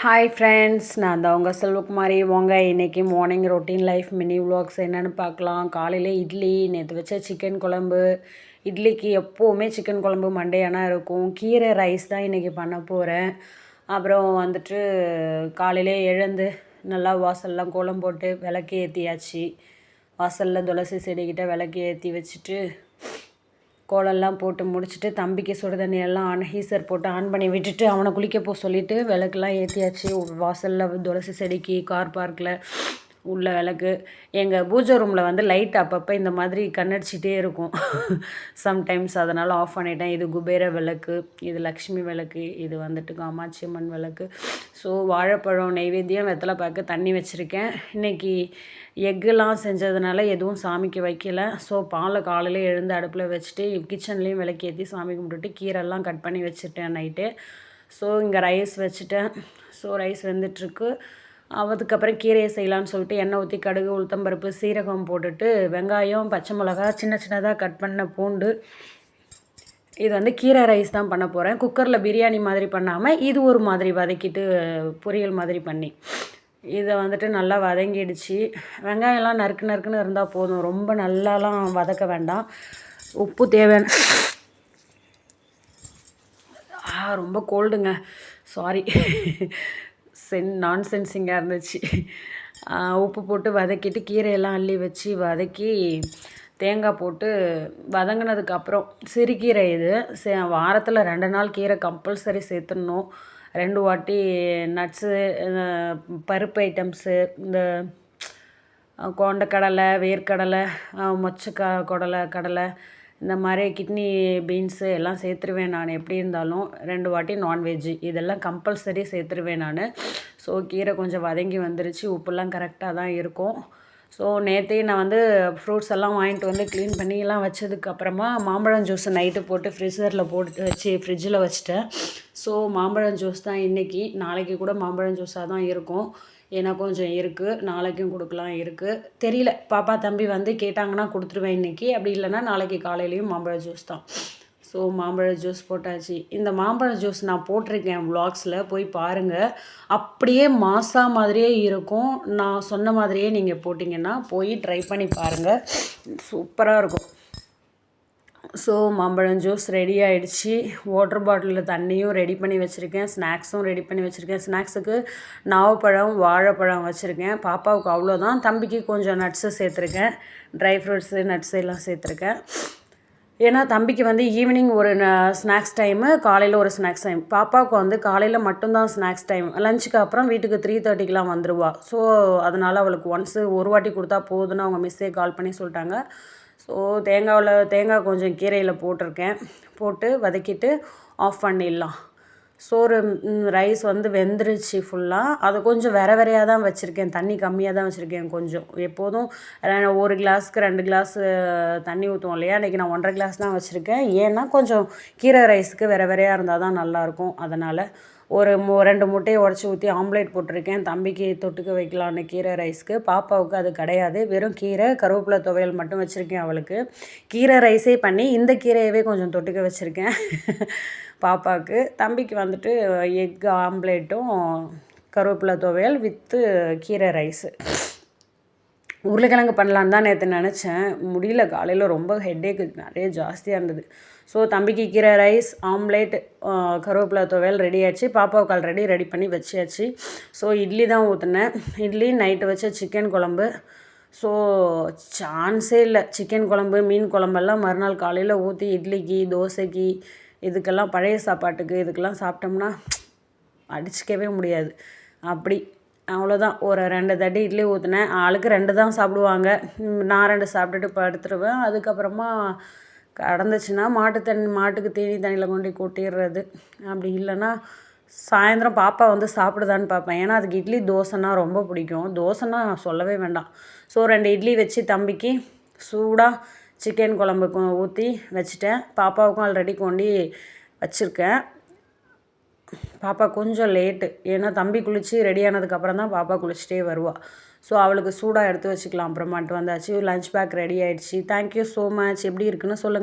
Hi friends, நான் தான் உங்கள் செல்வகுமாரி. வாங்க இன்றைக்கி morning routine life mini vlogs என்னென்னு பார்க்கலாம். காலையில் இட்லி, நேற்று வச்ச சிக்கன் குழம்பு. இட்லிக்கு எப்போவுமே சிக்கன் குழம்பு மண்டேயானா இருக்கும். கீரை ரைஸ் தான் இன்றைக்கி பண்ண போகிறேன். அப்புறம் வந்துட்டு காலையிலே எழுந்து நல்லா வாசல்லாம் கோலம் போட்டு விளக்கு ஏற்றியாச்சு. வாசலில் துளசி செடிக்கிட்ட விளக்கு ஏற்றி வச்சுட்டு கோலம்லாம் போட்டு முடிச்சுட்டு தம்பிக்கு சுடு தண்ணியெல்லாம் ஹீசர் போட்டு ஆன் பண்ணி விட்டுட்டு அவனை குளிக்க போக சொல்லிவிட்டு விளக்குலாம் ஏற்றியாச்சு. வாசலில் துளசி செடிக்கு, கார் பார்க்கில் உள்ள விளக்கு. எங்கள் பூஜை ரூமில் வந்து லைட் அப்பப்போ இந்த மாதிரி கண்ணடிச்சிட்டே இருக்கும் சம்டைம்ஸ். அதனால் ஆஃப் பண்ணிட்டேன். இது குபேர விளக்கு, இது லக்ஷ்மி விளக்கு, இது வந்துட்டு காமாட்சி அம்மன் விளக்கு. ஸோ வாழைப்பழம் நெய்வேத்தியம், வெத்தலை பாக்கு, தண்ணி வச்சுருக்கேன். இன்றைக்கி எக்குலாம் செஞ்சதுனால எதுவும் சாமிக்கு வைக்கல. ஸோ பாலை காலையில் எழுந்து அடுப்பில் வச்சுட்டு கிச்சன்லேயும் விளக்கேற்றி சாமி கும்பிட்டுட்டு கீரைலாம் கட் பண்ணி வச்சுட்டேன் நைட்டு. ஸோ இங்கே ரைஸ் வச்சுட்டேன். ஸோ ரைஸ் வெந்துட்டுருக்கு. அதுக்கப்புறம் கீரையை செய்யலான்னு சொல்லிட்டு எண்ணெய் ஊற்றி கடுகு, உளுத்தம்பருப்பு, சீரகம் போட்டுட்டு வெங்காயம், பச்சை மிளகா, சின்ன சின்னதாக கட் பண்ண பூண்டு. இது வந்து கீரை ரைஸ் தான் பண்ண போகிறேன். குக்கரில் பிரியாணி மாதிரி பண்ணாமல் இது ஒரு மாதிரி வதக்கிட்டு பொரியல் மாதிரி பண்ணி இதை வந்துட்டு நல்லா வதங்கிடுச்சு. வெங்காயம்லாம் நறுக்கு நறுக்குன்னு இருந்தால் போதும், ரொம்ப நல்லாலாம் வதக்க வேண்டாம். உப்பு தேவையான ரொம்ப கோல்டுங்க, சாரி, நான்சென்சிங்காக இருந்துச்சு. உப்பு போட்டு வதக்கிட்டு கீரையெல்லாம் அள்ளி வச்சு வதக்கி தேங்காய் போட்டு வதங்கினதுக்கப்புறம் சிறுகீரை இது வாரத்தில் 2 நாள் கீரை கம்பல்சரி சேர்த்துடணும். 2 வாட்டி நட்ஸு, பருப்பு ஐட்டம்ஸு, இந்த கொண்டக்கடலை, வேர்க்கடலை, கடலை, இந்த மாதிரி கிட்னி பீன்ஸு எல்லாம் சேர்த்துருவேன் நான். எப்படி இருந்தாலும் 2 வாட்டி நான்வெஜ்ஜு இதெல்லாம் கம்பல்சரி சேர்த்துருவேன் நான். ஸோ கீரை கொஞ்சம் வதங்கி வந்துருச்சு. உப்புலாம் கரெக்டாக தான் இருக்கும். ஸோ நேற்றே நான் வந்து ஃப்ரூட்ஸ் எல்லாம் வாங்கிட்டு வந்து க்ளீன் பண்ணிலாம் வச்சதுக்கப்புறமா மாம்பழம் ஜூஸ் நைட்டு போட்டு ஃப்ரிட்ஜரில் போட்டு வச்சு ஃப்ரிட்ஜில் வச்சுட்டேன். ஸோ மாம்பழம் ஜூஸ் தான் இன்றைக்கி. நாளைக்கு கூட மாம்பழம் ஜூஸாக தான் இருக்கும். ஏன்னா கொஞ்சம் இருக்குது, நாளைக்கும் கொடுக்கலாம் இருக்குது. தெரியல, பாப்பா தம்பி வந்து கேட்டாங்கன்னா கொடுத்துருவேன் இன்றைக்கி. அப்படி இல்லைன்னா நாளைக்கு காலையிலையும் மாம்பழம் ஜூஸ் தான். ஸோ மாம்பழ ஜூஸ் போட்டாச்சு. இந்த மாம்பழ ஜூஸ் நான் போட்டிருக்கேன் வ்ளாக்ஸில், போய் பாருங்கள். அப்படியே மாசா மாதிரியே இருக்கும். நான் சொன்ன மாதிரியே நீங்கள் போட்டிங்கன்னா போய் ட்ரை பண்ணி பாருங்கள், சூப்பராக இருக்கும். ஸோ மாம்பழம் ஜூஸ் ரெடி ஆகிடுச்சு. வாட்டர் பாட்டிலில் தண்ணியும் ரெடி பண்ணி வச்சுருக்கேன். ஸ்நாக்ஸும் ரெடி பண்ணி வச்சுருக்கேன். ஸ்நாக்ஸுக்கு நாவப்பழம், வாழைப்பழம் வச்சுருக்கேன். பாப்பாவுக்கு அவ்வளோதான். தம்பிக்கு கொஞ்சம் நட்ஸு சேர்த்துருக்கேன், ட்ரை ஃப்ரூட்ஸு, நட்ஸு எல்லாம் சேர்த்துருக்கேன். ஏன்னா தம்பிக்கு வந்து ஈவினிங் ஒரு ஸ்நாக்ஸ் டைமு, காலையில் ஒரு ஸ்நாக்ஸ் டைம். பாப்பாவுக்கு வந்து காலையில் மட்டும்தான் ஸ்நாக்ஸ் டைம். லஞ்சுக்கு அப்புறம் வீட்டுக்கு 3:30க்கெலாம் வந்துடுவா. ஸோ அதனால் அவளுக்கு ஒரு வாட்டி கொடுத்தா போதுன்னு அவங்க மிஸ்ஸே கால் பண்ணி சொல்லிட்டாங்க. ஸோ தேங்காய் கொஞ்சம் கீரையில் போட்டிருக்கேன். போட்டு வதக்கிட்டு ஆஃப் பண்ணிடலாம். சோறு ரைஸ் வந்து வெந்துருச்சு ஃபுல்லாக. அது கொஞ்சம் வெறையாக தான் வச்சுருக்கேன், தண்ணி கம்மியாக தான் வச்சுருக்கேன். கொஞ்சம் எப்போதும் 1 கிளாஸ்க்கு 2 கிளாஸ் தண்ணி ஊற்றுவோம் இல்லையா, இன்றைக்கி நான் 1.5 கிளாஸ் தான் வச்சுருக்கேன். ஏன்னா கொஞ்சம் கீரை ரைஸுக்கு வெறையாக இருந்தால் தான் நல்லாயிருக்கும். அதனால் ஒரு 2 முட்டையை உடச்சி ஊற்றி ஆம்லேட் போட்டிருக்கேன். தம்பிக்கு தொட்டுக்க வைக்கலான்னு கீரை ரைஸ்க்கு. பாப்பாவுக்கு அது கிடையாது, வெறும் கீரை, கருவேப்பிலை துவையல் மட்டும் வச்சுருக்கேன் அவளுக்கு. கீரை ரைஸே பண்ணி இந்த கீரையவே கொஞ்சம் தொட்டுக்க வச்சுருக்கேன் பாப்பாவுக்கு. தம்பிக்கு வந்துட்டு எக் ஆம்லேட்டும் கருவேப்பிலை துவையல் வித்து கீரை ரைஸு. உருளைக்கிழங்கு பண்ணலான்னு தான் நேற்று நினச்சேன், முடியல. காலையில் ரொம்ப ஹெட்டேக்கு நிறைய ஜாஸ்தியாக இருந்தது. ஸோ தம்பிக்கு கீரை ரைஸ், ஆம்லேட், கருவேப்பிலை துவையல் ரெடி ஆகிடுச்சு. பாப்பாவுக்கு ஆல்ரெடி ரெடி பண்ணி வச்சியாச்சு. ஸோ இட்லி தான் ஊற்றினேன். இட்லி, நைட்டு வச்ச சிக்கன் குழம்பு. ஸோ சான்ஸே இல்லை, சிக்கன் குழம்பு, மீன் குழம்பெல்லாம் மறுநாள் காலையில் ஊற்றி இட்லிக்கு, தோசைக்கு, இதுக்கெல்லாம் பழைய சாப்பாட்டுக்கு இதுக்கெல்லாம் சாப்பிட்டோம்னா அடிச்சிக்கவே முடியாது. அப்படி அவ்வளோதான். ஒரு 2 தட்டி இட்லி ஊற்றினேன். ஆளுக்கு 2 தான் சாப்பிடுவாங்க. நான் 2 சாப்பிட்டுட்டு படுத்துருவேன். அதுக்கப்புறமா கடந்துச்சுன்னா மாட்டுக்கு தண்ணியில் கொண்டு கொட்டிடுறது. அப்படி இல்லைன்னா சாயந்தரம் பாப்பா வந்து சாப்பிடுதான்னு பார்ப்பேன். ஏன்னா அதுக்கு இட்லி, தோசைன்னா ரொம்ப பிடிக்கும். தோசைன்னா சொல்லவே வேண்டாம். ஸோ 2 இட்லி வச்சு தம்பிக்கு சூடாக சிக்கன் குழம்புக்கு ஊற்றி வச்சுட்டேன். பாப்பாவுக்கும் ஆல்ரெடி கொண்டு வச்சுருக்கேன். பாப்பா கொஞ்சம் லேட்டு, ஏன்னா தம்பி குளித்து ரெடி ஆனதுக்கப்புறம் தான் பாப்பா குளிச்சுட்டே வருவாள். ஸோ அவளுக்கு சூடாக எடுத்து வச்சுக்கலாம். அப்புறமாட்டு வந்தாச்சு. லஞ்ச் பேக் ரெடி ஆகிடுச்சு. Thank you so much. எப்படி இருக்குன்னு சொல்லுங்கள்.